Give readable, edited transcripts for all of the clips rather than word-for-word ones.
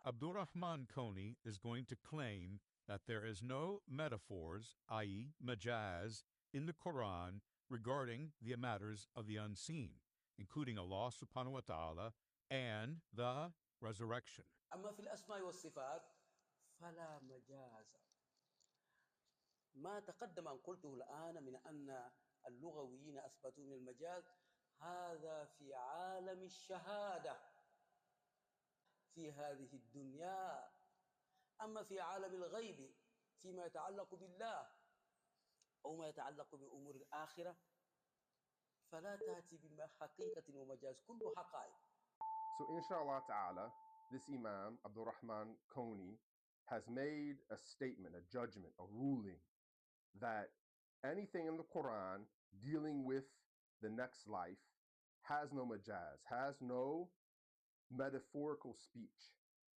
Abdur Rahman Koni is going to claim that there is no metaphors, i.e., majaz, in the Quran regarding the matters of the unseen, including Allah subhanahu wa ta'ala and the resurrection. أما في الأسماء والصفات فلا مجاز. ما تقدم أن قلته الآن من أن اللغويين أثبتوا من المجاز هذا في عالم الشهادة في هذه الدنيا. أما في عالم الغيب فيما يتعلق بالله أو ما يتعلق بأمور الآخرة فلا تأتي بحقيقة ومجاز، كله حقائق. So inshallah ta'ala, this Imam, Abdur Rahman Koni, has made a statement, a judgment, a ruling that anything in the Quran dealing with the next life has no majaz, has no metaphorical speech.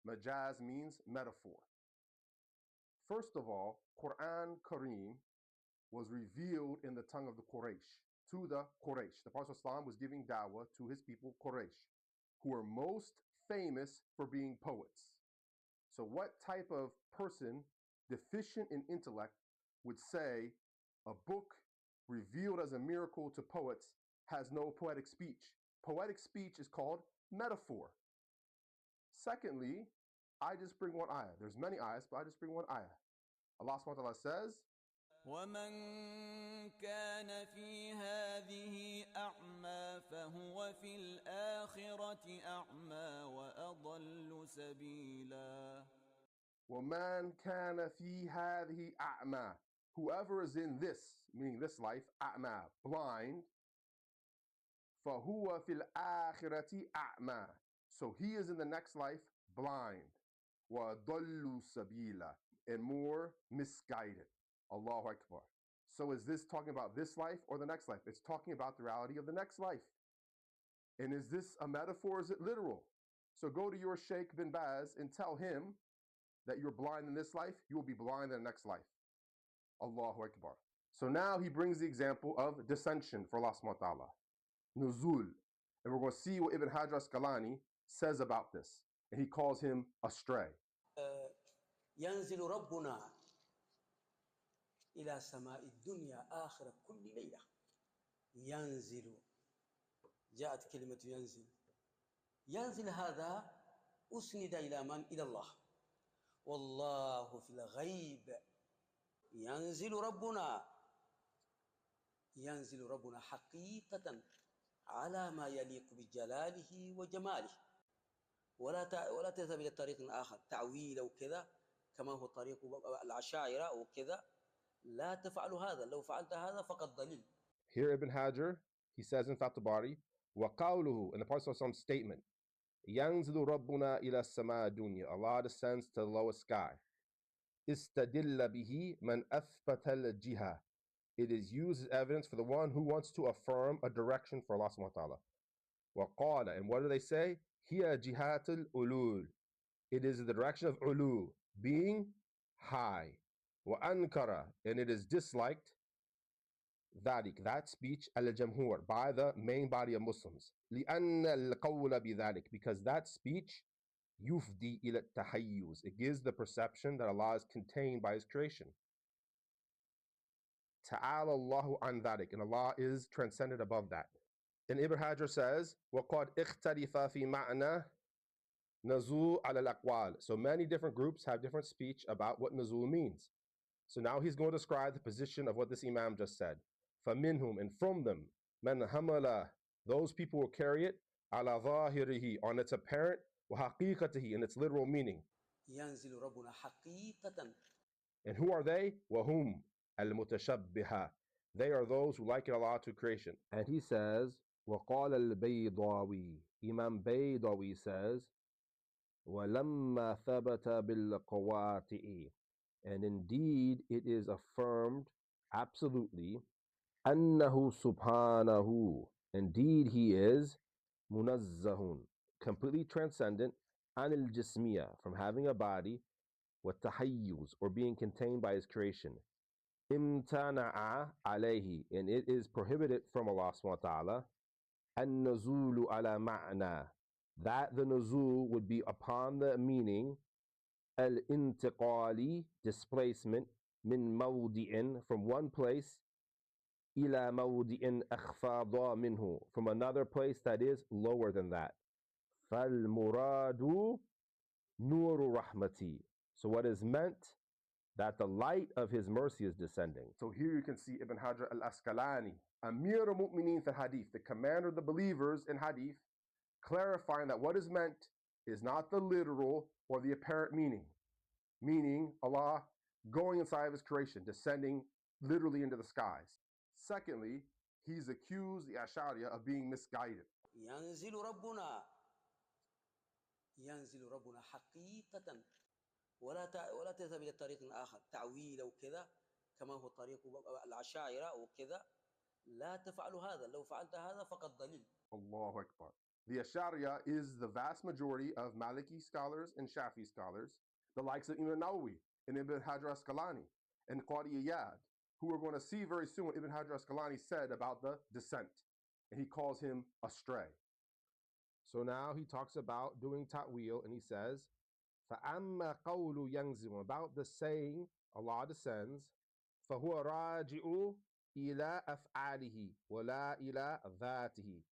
Majaz means metaphor. First of all, Quran Kareem was revealed in the tongue of the Quraysh, to the Quraysh. The Prophet ﷺ was giving da'wah to his people Quraysh, who are most famous for being poets. So what type of person deficient in intellect would say a book revealed as a miracle to poets has no poetic speech? Poetic speech is called metaphor. Secondly, I just bring one ayah. There's many ayahs, but I just bring one ayah. Allah subhanahu wa ta'ala says, ومن كان في هذه أعمى فهو في الآخرة أعمى وأضل سبيلا. وَمَنْ كَانَ فِي هَذِهِ أَعْمَى. Whoever is in this, meaning this life, أعمى, blind, فَهُوَ فِي الْآخِرَةِ أَعْمَى. So he is in the next life blind. وَضَلُّ سَبِيلًا. And more misguided. Allahu Akbar. So is this talking about this life or the next life? It's talking about the reality of the next life. And is this a metaphor or is it literal? So go to your Shaykh bin Baz and tell him that you're blind in this life, you will be blind in the next life. Allahu Akbar. So now he brings the example of dissension for Allah subhanahu wa ta'ala. Nazool. And we're going to see what Ibn Hajr Asqalani says about this. And he calls him astray. ينزل ربنا إلى سماء الدنيا آخر كل ليلة. ينزل، جاءت كلمة ينزل. ينزل هذا أسند إلى من؟ إلى الله. والله في الغيب ينزل ربنا. ينزل ربنا حقيقة على ما يليق بجلاله وجماله، ولا تذهب إلى طريق آخر تعويل أو كذا كما هو طريق العشاعرة أو كذا. لا تفعل هذا، لو فعلت هذا فقد ضلل. Here Ibn Hajr, he says in Fatihil Bari, وَقَوْلُهُ, in the Prophet's statement, يَنْزِلُ رَبُّنَا إِلَى السَّمَاءِ الدُّنْيَا, Allah descends to the lowest sky. استدل به من أثبت الجهة. It is used as evidence for the one who wants to affirm a direction for Allah subhanahu wa ta'ala. وقال, and what do they say? هي جهات الألول. It is the direction of ulu, being high. وأنكر, and it is disliked ذلك, that speech al-jamhur, by the main body of Muslims. لأن القول بذلك, because that speech يفضي إلى التحيز, it gives the perception that Allah is contained by His creation. Ta'ala Allahu an dhalik, and Allah is transcended above that. And Ibn Hajr says, وَقَدْ اخْتَلِفَ فِي مَعْنَى Nazool ala al-aqwal. So many different groups have different speech about what Nazool means. So now he's going to describe the position of what this Imam just said. فَمِنْهُمْ, and from them, مَنْ هَمَلَ, those people will carry it, عَلَى ظَاهِرِهِ, on its apparent, وَحَقِيقَتِهِ, in its literal meaning. ينزل ربنا حقيقة. And who are they? وَهُمْ الْمُتَشَبِّهَ. They are those who liken Allah to creation. And he says, وَقَالَ الْبَيْضَاوِي, Imam Baydawi says, وَلَمَّا ثَبَتَ بِالْقَوَاطِئِ, and indeed it is affirmed absolutely, أَنَّهُ سُبْحَانَهُ, indeed he is munazzahun, completely transcendent, عَنِ الْجِسْمِيَّةِ, from having a body, وَالتَّحَيُّز, or being contained by his creation, امتنع عليه, and it is prohibited from Allah subhanahu wa ta'ala, النزول على معنى, that the nuzul would be upon the meaning al-intiqali, displacement, min mawdi'in, from one place, ila mawdi'in akhfada minhu, from another place that is lower than that. فَالْمُرَادُ نُورُ رَحْمَتِي. So what is meant? That the light of his mercy is descending. So here you can see Ibn Hajr al-Asqalani, Amir al-Mu'mineen fil Hadith, the commander of the believers in Hadith, clarifying that what is meant is not the literal or the apparent meaning, meaning Allah going inside of his creation, descending literally into the skies. Secondly, he's accused the Ash'ariyah of being misguided. ينزل ربنا ينزل ربنا حقيقة ولا تذهب إلى طريق آخر تعويل أو كذا كما هو طريق الأشاعرة وكذا لا تفعل هذا لو فعلت هذا فقد ضللت. Allahu Akbar. The Ash'ariyah is the vast majority of Maliki scholars and Shafi scholars, the likes of Ibn Nawawi and Ibn Hajr Asqalani and Qadi Iyad, who we're going to see very soon what Ibn Hajr Asqalani said about the descent. And he calls him astray. So now he talks about doing ta'wil, and he says, فَأَمَّا قَوْلُ يَنْزِلُ, about the saying Allah descends, فَهُوَ رَاجِعُ إِلَىٰ أَفْعَالِهِ وَلَا إِلَىٰ ذَاتِهِ.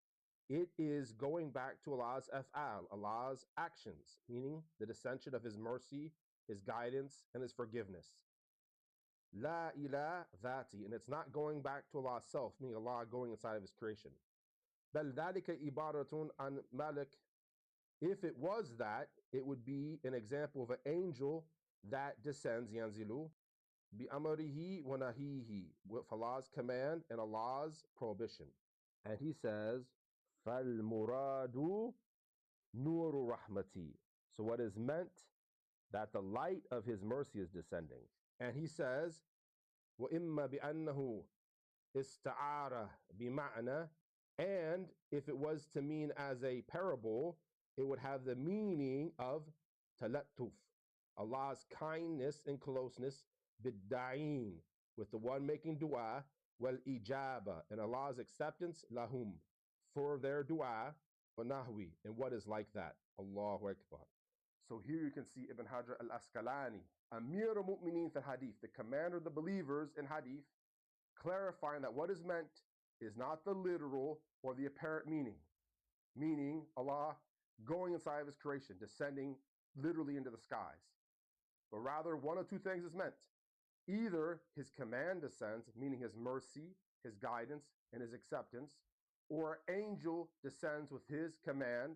It is going back to Allah's af'al, Allah's actions, meaning the descension of his mercy, his guidance, and his forgiveness. La ila dhati, and it's not going back to Allah's self, meaning Allah going inside of his creation. Bal dhalika ibaratun an malik. If it was that, it would be an example of an angel that descends, yanzilu, bi amrihi wa nahihi, with Allah's command and Allah's prohibition. And he says, فَالْمُرَادُ نُورُ رَحْمَتِي. So what is meant? That the light of his mercy is descending. And he says, وَإِمَّا بِأَنَّهُ إِسْتَعَارَ بِمَعْنَى. And if it was to mean as a parable, it would have the meaning of talattuf, Allah's kindness and closeness, bidda'in, with the one making dua, wal ijaba, and Allah's acceptance, lahum, for their dua, wa nahwi, and what is like that. Allahu Akbar. So here you can see Ibn Hajr al-Asqalani, Amir al-Mu'mineen fil Hadith, the commander of the believers in Hadith, clarifying that what is meant is not the literal or the apparent meaning, meaning Allah going inside of his creation, descending literally into the skies, but rather one of two things is meant. Either his command descends, meaning his mercy, his guidance, and his acceptance, or an angel descends with his command,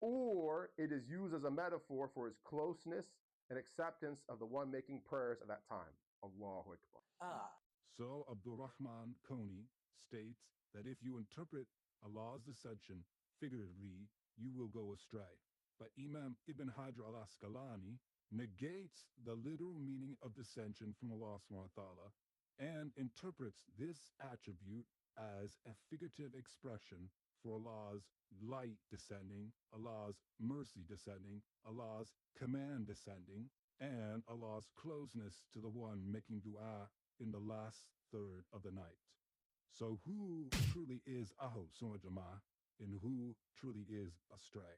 or it is used as a metaphor for his closeness and acceptance of the one making prayers at that time. Allahu Akbar. So Abdur Rahman Koni states that if you interpret Allah's descension figuratively, you will go astray. But Imam Ibn Hajr al-Asqalani negates the literal meaning of descension from Allah subhanahu wa ta'ala and interprets this attribute as a figurative expression for Allah's light descending, Allah's mercy descending, Allah's command descending, and Allah's closeness to the one making dua in the last third of the night. So who truly is Ahl Sunnah Jama'ah and who truly is astray?